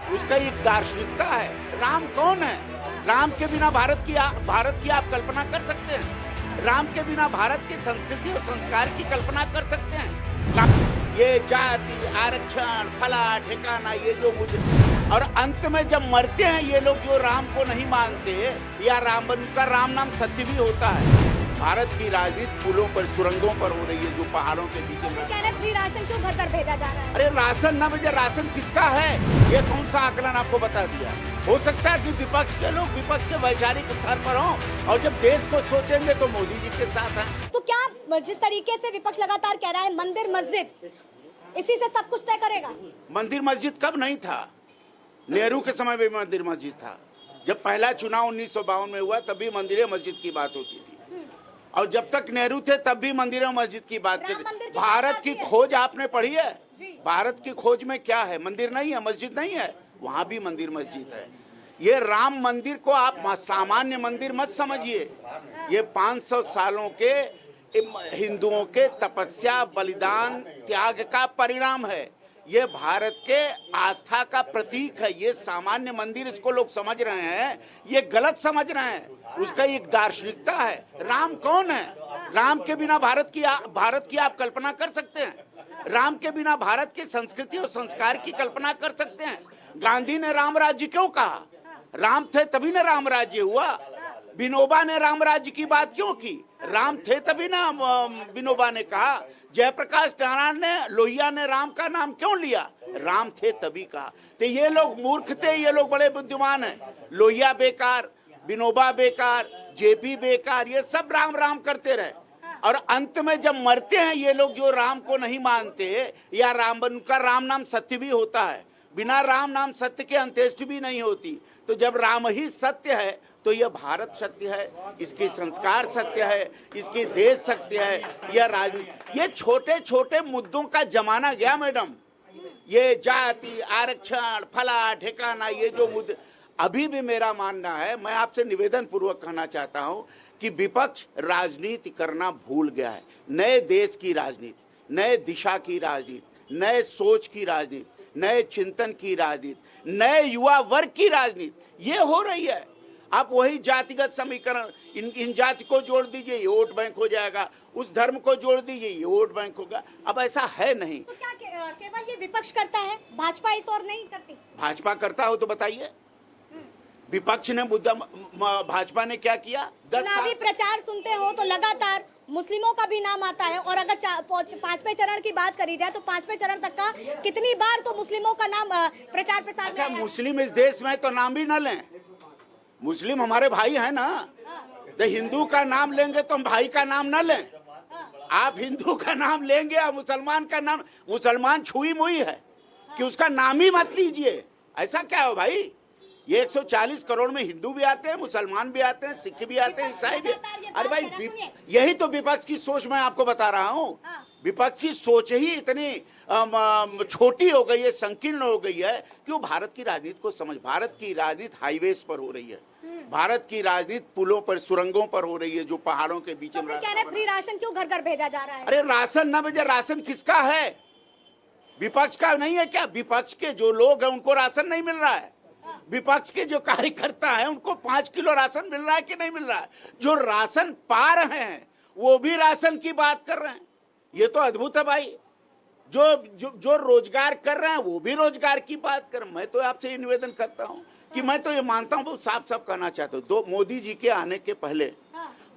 उसका एक दार्शनिकता है। राम कौन है? राम के बिना भारत की आप कल्पना कर सकते हैं? राम के बिना भारत की संस्कृति और संस्कार की कल्पना कर सकते हैं? ये जाति आरक्षण फला ठिकाना ये जो मुझे, और अंत में जब मरते हैं ये लोग जो राम को नहीं मानते या उनका राम नाम सत्य भी होता है। भारत की राजनीति पुलों पर सुरंगों पर हो रही है, जो पहाड़ों के बीच में। फ्री राशन क्यों घर घर भेजा जा रहा है? अरे राशन ना भेजे, राशन किसका है? ये कौन सा आकलन आपको बता दिया? हो सकता है कि विपक्ष के लोग विपक्ष के वैचारिक स्तर पर हों, और जब देश को सोचेंगे तो मोदी जी के साथ हैं। तो क्या जिस तरीके से विपक्ष लगातार कह रहा है मंदिर मस्जिद इसी से सब कुछ तय करेगा? मंदिर मस्जिद कब नहीं था? नेहरू के समय में मंदिर मस्जिद था। जब पहला चुनाव 1952 में हुआ तब भी मंदिर मस्जिद की बात होती थी, और जब तक नेहरू थे तब भी मंदिर मस्जिद की बात थी। भारत की खोज आपने पढ़ी है? भारत की खोज में क्या है? मंदिर नहीं है, मस्जिद नहीं है, वहां भी मंदिर मस्जिद है। ये राम मंदिर को आप सामान्य मंदिर मत समझिए। ये 500 सालों के हिंदुओं के तपस्या बलिदान त्याग का परिणाम है। ये भारत के आस्था का प्रतीक है। ये सामान्य मंदिर इसको लोग समझ रहे हैं, ये गलत समझ रहे हैं। उसका एक दार्शनिकता है। राम कौन है? राम के बिना भारत की आप कल्पना कर सकते हैं? राम के बिना भारत की संस्कृति और संस्कार की कल्पना कर सकते हैं? गांधी ने राम राज्य क्यों कहा? राम थे तभी ना राम राज्य हुआ। विनोबा ने राम राज्य की बात क्यों की? राम थे तभी ना विनोबा ने कहा। जयप्रकाश नारायण ने लोहिया ने राम का नाम क्यों लिया? राम थे तभी कहा। तो ये लोग मूर्ख थे, ये लोग बड़े बुद्धिमान हैं। लोहिया बेकार, विनोबा बेकार, जेपी बेकार, ये सब राम राम करते रहे, और अंत में जब मरते हैं ये लोग जो राम को नहीं मानते या उनका राम नाम सत्य भी होता है। बिना राम नाम सत्य के अंत्येष्टि भी नहीं होती। तो जब राम ही सत्य है तो यह भारत सत्य है, इसकी संस्कार सत्य है, इसकी देश सत्य है। यह राजनीति, ये छोटे छोटे मुद्दों का जमाना गया मैडम। ये जाति आरक्षण फला ठिकाना ये जो मुद्दे, अभी भी मेरा मानना है, मैं आपसे निवेदन पूर्वक कहना चाहता हूं कि विपक्ष राजनीति करना भूल गया है। नए देश की राजनीति, नए दिशा की राजनीति, नए सोच की राजनीति, नए चिंतन की राजनीति, नए युवा वर्ग की राजनीति ये हो रही है। आप वही जातिगत समीकरण, इन जाति को जोड़ दीजिए ये वोट बैंक हो जाएगा, उस धर्म को जोड़ दीजिए ये वोट बैंक होगा। अब ऐसा है नहीं। तो क्या केवल ये विपक्ष करता है, भाजपा इस और नहीं करती? भाजपा करता हो तो बताइए। विपक्ष ने भाजपा ने क्या किया? चुनावी प्रचार सुनते हो तो लगातार मुस्लिमों का भी नाम आता है, और अगर पांचवें चरण की बात करी जाए तो पांचवें चरण तक का कितनी बार तो मुस्लिमों का नाम प्रचार प्रसार में आया है। मुस्लिम इस देश में तो नाम भी न लें। मुस्लिम हमारे भाई हैं ना। तो हिंदू का नाम लेंगे तो हम भाई का नाम न लें। आप हिंदू का नाम लेंगे और मुसलमान का नाम, मुसलमान छुई मुई है कि उसका नाम ही मत लीजिए। ऐसा क्या है भाई? ये 140 करोड़ में हिंदू भी आते हैं, मुसलमान भी आते हैं, सिख भी आते हैं, ईसाई भी। अरे भाई यही तो विपक्ष की सोच मैं आपको बता रहा हूँ। विपक्ष की सोच ही इतनी छोटी हो गई है, संकीर्ण हो गई है कि वो भारत की राजनीति को समझ। भारत की राजनीति हाईवेज पर हो रही है, भारत की राजनीति पुलों पर सुरंगों पर हो रही है, जो पहाड़ों के बीच में। फ्री राशन क्यों घर घर भेजा जा रहा है? अरे राशन ना भेजे, राशन किसका है? विपक्ष का नहीं है क्या? विपक्ष के जो लोग हैं उनको राशन नहीं मिल रहा है। विपक्ष के जो कार्यकर्ता हैं उनको 5 किलो राशन मिल रहा है कि नहीं मिल रहा है? जो राशन पा रहे हैं वो भी राशन की बात कर रहे हैं। ये तो अद्भुत है भाई। जो रोजगार कर रहे हैं वो भी रोजगार की बात कर रहे हैं। मैं तो आपसे ये निवेदन करता हूं कि मैं तो ये मानता हूं, बहुत साफ साफ कहना चाहता हूं, मोदी जी के आने के पहले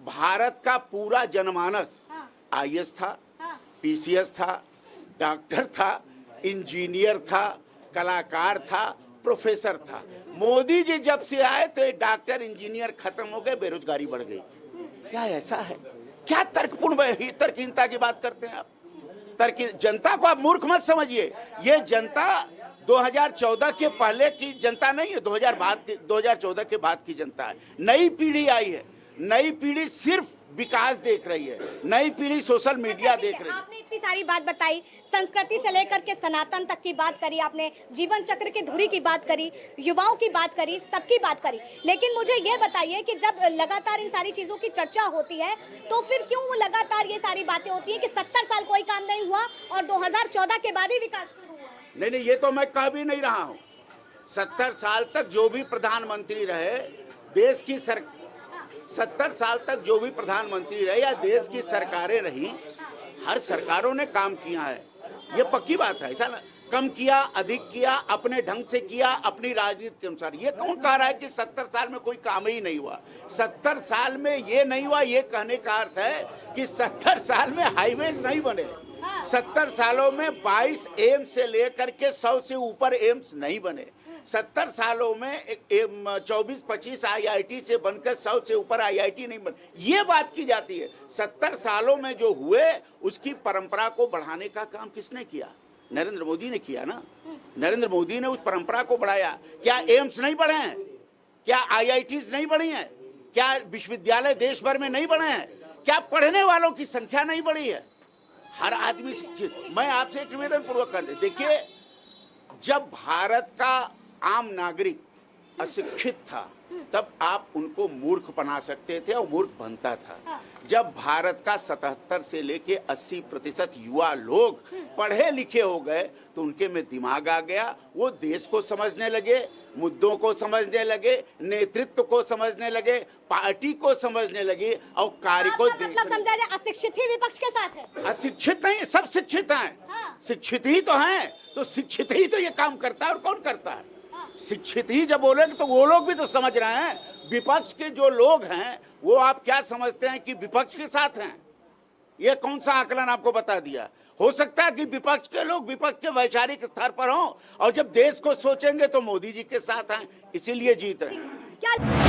भारत का पूरा जनमानस आईएएस था, पीसीएस था, डॉक्टर था, इंजीनियर था, कलाकार था, प्रोफेसर था। मोदी जी जब से आए तो ये डॉक्टर इंजीनियर खत्म हो गए, बेरोजगारी बढ़ गई। क्या ऐसा है? क्या तर्कहीनता की बात करते हैं आप? जनता को आप मूर्ख मत समझिए। ये जनता 2014 के पहले की जनता नहीं है, 2014 के बाद की जनता है। नई पीढ़ी आई है, नई पीढ़ी सिर्फ विकास देख रही है, नई पीढ़ी सोशल मीडिया देख रही है। आपने इतनी सारी बात बताई, संस्कृति से लेकर के सनातन तक की बात करी आपने, जीवन चक्र की धुरी की बात करी, युवाओं की बात करी, सबकी बात करी। लेकिन मुझे ये बताइए कि जब लगातार इन सारी चीजों की चर्चा होती है तो फिर क्यों वो लगातार ये सारी बातें होती है कि 70 साल कोई काम नहीं हुआ और 2014 के बाद ही विकास शुरू हुआ? नहीं, ये तो मैं कह भी नहीं रहा हूँ। 70 साल तक जो भी प्रधानमंत्री रहे, देश की 70 साल तक जो भी प्रधानमंत्री रहे या देश की सरकारें रही, हर सरकारों ने काम किया है, ये पक्की बात है। ऐसा कम किया, अधिक किया, अपने ढंग से किया, अपनी राजनीति के अनुसार। ये कौन कह रहा है कि 70 साल में कोई काम ही नहीं हुआ? 70 साल में ये नहीं हुआ, ये कहने का अर्थ है कि 70 साल में हाईवेज नहीं बने, 70 सालों में 22 एम्स से लेकर के 100 से ऊपर एम्स नहीं बने, 70 सालों में 24-25 IIT से बनकर 100 से ऊपर IIT नहीं बने। ये बात की जाती है। 70 सालों में जो हुए उसकी परंपरा को बढ़ाने का काम किसने किया? नरेंद्र मोदी ने किया ना। नरेंद्र मोदी ने उस परंपरा को बढ़ाया। क्या एम्स नहीं बढ़े हैं? क्या IITs नहीं बढ़ी हैं? क्या विश्वविद्यालय देश भर में नहीं बने हैं? क्या पढ़ने वालों की संख्या नहीं बढ़ी है? हर आदमी शिक्षित। मैं आपसे एक निवेदन पूर्वक कर देखिए, जब भारत का आम नागरिक अशिक्षित था तब आप उनको मूर्ख बना सकते थे और मूर्ख बनता था। जब भारत का 77 से लेके 80% युवा लोग पढ़े लिखे हो गए तो उनके में दिमाग आ गया, वो देश को समझने लगे, मुद्दों को समझने लगे, नेतृत्व को समझने लगे, पार्टी को समझने लगे और कार्य को मतलब समझा जाए अशिक्षित ही विपक्ष के साथ है? अशिक्षित नहीं, सब शिक्षित हैं। शिक्षित ही तो हैं, तो शिक्षित ही तो ये काम करता है। और कौन करता है? शिक्षित ही जब बोले तो वो लोग भी तो समझ रहे हैं। विपक्ष के जो लोग हैं वो आप क्या समझते हैं कि विपक्ष के साथ हैं? ये कौन सा आकलन आपको बता दिया? हो सकता है कि विपक्ष के लोग विपक्ष के वैचारिक स्तर पर हों और जब देश को सोचेंगे तो मोदी जी के साथ हैं, इसीलिए जीत रहे हैं।